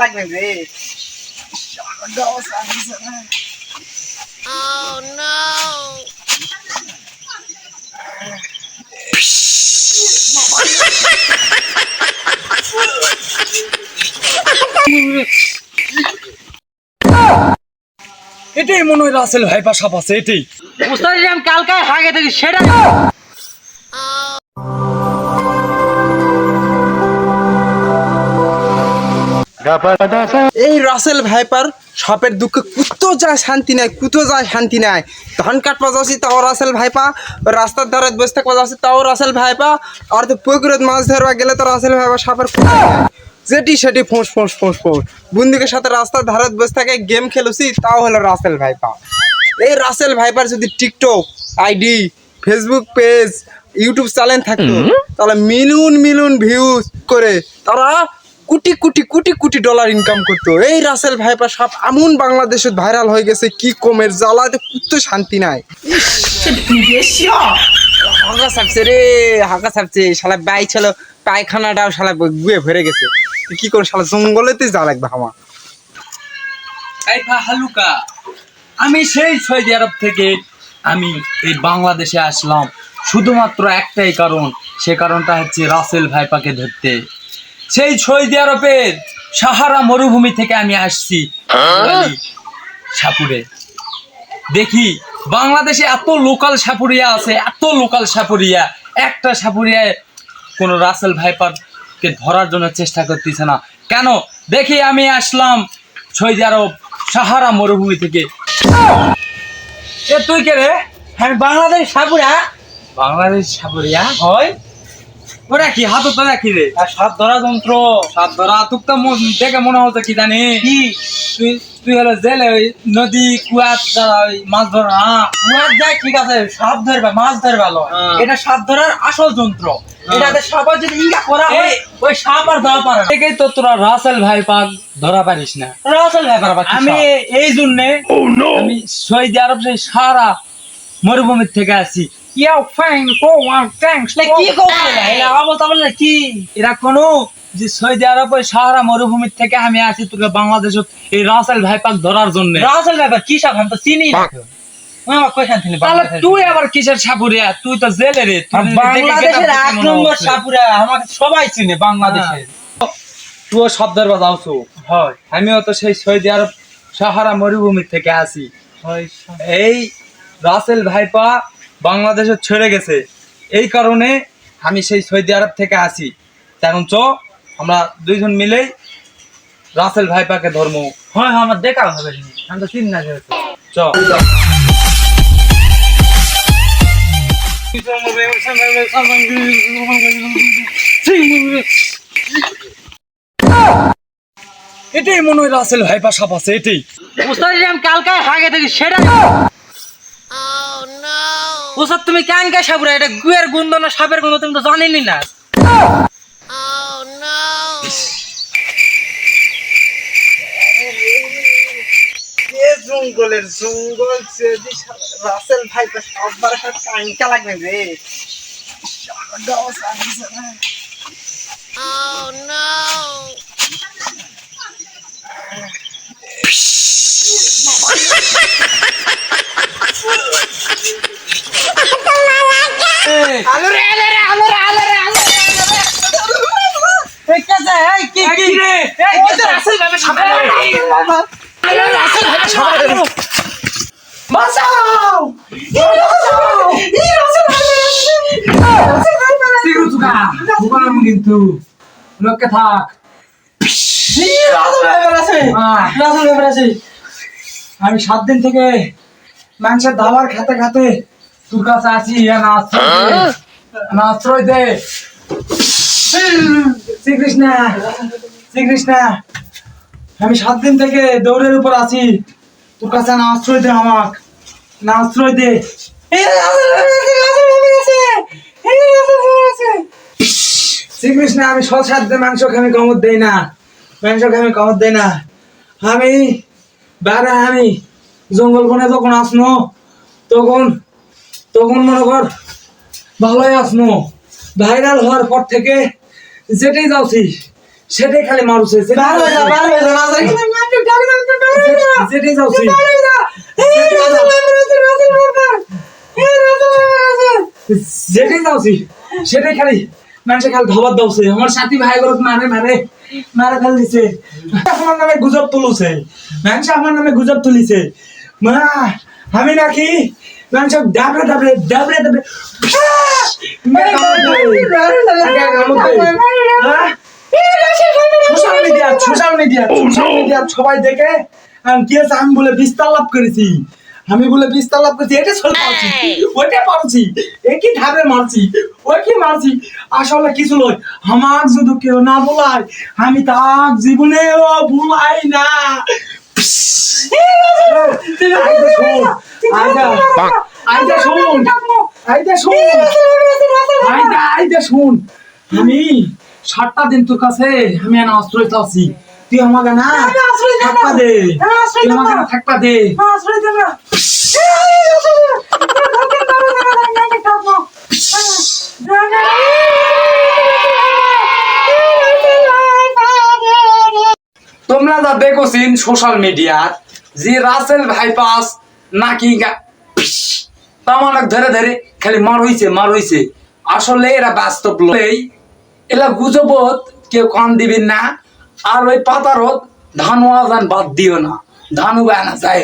Oh no! এটাই মনে হয় রাসেল ভাইপা সাপ আছে এটাই। ওস্তাদ আমি কালকে হাগে থেকে সেটা এই রাসেল ভাইপার সাপের দুঃখে কুতো যায় শান্তি নাই, কুতো যায় শান্তি নাই। ধান কাটপা যাচ্ছি তাও রাসেল ভাইপা, রাস্তার ধারে বসে থাকবা যাচ্ছি তাও রাসেল ভাইপা, আর তো পুকুরে মাছ ধরবা গেলে তো রাসেল ভাইপা সাপের যেটি সেটি ফোঁস ফোঁস ফোঁস ফোঁস। বন্ধুকের সাথে রাস্তার ধারে বসে থাকে গেম খেলছি তাও হলো রাসেল ভাইপা। এই রাসেল ভাইপার যদি TikTok ID, Facebook page, YouTube channel থাকতো তাহলে মিলিয়ন মিলিয়ন ভিউজ করে তারা কোটি কোটি কোটি কোটি ডলার ইনকাম করতো। এই রাসেল ভাইপা সাপ এমন বাংলাদেশে ভাইরাল হয়ে গেছে কি কমের জ্বালাতে কুত্তো শান্তি নাই। হাঁকা ছাপছে রে, হাঁকা ছাপছে শালা বাই ছিল, পায়খানাটাও শালা গুয়ে ভরে গেছে। কি করে শালা জঙ্গলেতে যা লাগবে আমার। হালুকা আমি সেই সৌদি আরব থেকে আমি এই বাংলাদেশে আসলাম শুধুমাত্র একটাই কারণ, সে কারণটা হচ্ছে রাসেল ভাইপাকে ধরতে। সেই সৌদি আরবের সাহারা মরুভূমি থেকে আমি আসছি সাপুরে। দেখি বাংলাদেশে এত লোকাল সাপুরিয়া আছে, এত লোকাল সাপুরিয়া, একটা সাপুরিয়ায় কোনো রাসেল ভাইপারকে ধরার জন্য চেষ্টা করতেছে না কেন? দেখি আমি আসলাম সৌদি আরব সাহারা মরুভূমি থেকে। এ তুই কে রে? আমি বাংলাদেশ সাপুরা। বাংলাদেশ সাপুরিয়া হয় ওরা কি হাত তো দেখি রে? আর সাপ ধরা যন্ত্র। সাপ ধরা তুক তো দেখে মনে হচ্ছে কি জানি কি তুই তুই হলো জেলে ওই নদী কুয়াত ওই মাছ ধরা। কুয়ার যায় ঠিক আছে, সাপ ধরবা মাছ ধরবা লয়, এটা সাপ ধরার আসল যন্ত্র। এটাতে সাপের যদি ইঙ্গা করা হয় ওই সাপ আর ধরা পারে না। দেখেই তো তোরা রাসেল ভাইপাক ধরা পারিস না। রাসেল ভাইপার আবার কি আমি সাপ? এই জন্যে আমি সৌদি আরব সেই সারা মরুভূমির থেকে আসি। ইয়াও fine co one thanks a কি করছে এলা অবস্থা বলে কি? এরা কোনো যে সৌদি আরব ওই সাহারা মরুভূমির থেকে আমি আসি তোকে বাংলাদেশত এই রাসেল ভাইপাক ধরার জন্য। রাসেল ভাইপার কি সাপ? আমি তো চিনি না। আমার কইখান থেকে তাহলে তুই আবার কিসের সাপুরিয়া? তুই তো জেলে রে। বাংলাদেশের 8 নম্বর সাপুরা, আমাকে সবাই চিনে বাংলাদেশের। তুই শব্দ ধরবা যাওছো হয় আমিও তো সেই সৌদি আরব সাহারা মরুভূমির থেকে আসি। হয় এই রাসেল ভাইপা বাংলাদেশে ছেড়ে গেছে, এই কারণে আমি সেই সৌদি আরব থেকে আসি। এখন চ আমরা দুইজন মিলেই রাসেল ভাইপাকে ধর্ম। হয় আমার দেখা হবে, আমি তো চিনি না যেহেতু। চ এটাই মনে হয় রাসেল ভাইপা সাপ আছে এটাই। ওস্তাদ আমি কালকে হাগে থেকে সেটা Oh no! ওস্তাদ তুমি কান কা সাপুরা, এটা গুয়ের গন্ধ না সাপের গন্ধ তুমি তো জানেনই না। Oh no! জঙ্গলের জঙ্গল রাসেল ভাইপা সবার সাথে কাঙ্কা লাগবে রে। Oh no! আলো রে আলো রে আলো রে আলো রে আলো রে এই কাছে এই কি কি রে? এই ওই তো রাসেল ভাইপা সাপ। রাসেল ভাইপা সাপ। বাঁচাও! এই রাসেল কিন্তু লোককে থাক। রাসেল ভাইপা আছে। আমি 7 দিন থেকে মাংসের দাবার খেতে খেতে তোর কাছে আছি। আশ্রয় দে শ্রীকৃষ্ণ, শ্রীকৃষ্ণ। আমি 7 দিন থেকে দৌড়ের উপর আছি, তোর কাছে না আশ্রয় দে, আমাকে না আশ্রয় দে। শ্রীকৃষ্ণ আমি সৎসাধ্যে মাংস খামি কমত দেই না, মাংস খামি কমত দেই না। আমি বারে আমি জঙ্গল বনে যখন আসনো তখন তখন মনে কর ভালোই আসনো। ভাইরাল হওয়ার পর থেকে যেটাই যাচ্ছি সেটাই খালি মারুছে বার হয়ে যা বার হয়ে যা না যাই কিন্তু আমি গাড়ি মারতে বার হয়ে যা সেটাই যাচ্ছি বার হয়ে যা এই রাসেল যেটাই যাচ্ছি সেটাই খালি মানুষে খালি ধবার দাওছে আমার সাথী ভাই গুলো মারে মারে মারা খালি দিছে আমার নামে গুজব তুলছে মানুষ আমার নামে গুজব তুলিছে মা আমি নাকি মানুষ ডাবড়ে ডাবড়ে ডাবড়ে ডাবড়ে সোশ্যাল মিডিয়া সবাই দেখে কি আছে আমি বলে বিস্তার লাভ করেছি আমি বলে বিস্তার লাভ করেছি এটা চলে পারছি ওইটা পারছি একই ধারে মারছি ওই কি মারছি আসলে কিছু নয় আমার যদি কেউ না বলায় আমি তার জীবনেও ভুলাই না শুন আমি 7টা দিন তোর কাছে আমি আশ্রয় চাচ্ছি তুই আমাকে না থাকবা দে তুই আমাকে না থাকবা দে তোমরা যা দেখোছিন সোশ্যাল মিডিয়াত যে রাসেল ভাইপাস নাকি তামানক ধরে ধরে খালি মার হইছে আসলে এরা বাস্তব লই এলা গুজবত কেউ কান দিবেন না আর ওই পাতারত ধান ওয়াজান বাদ দিও না ধান উগায় না যায়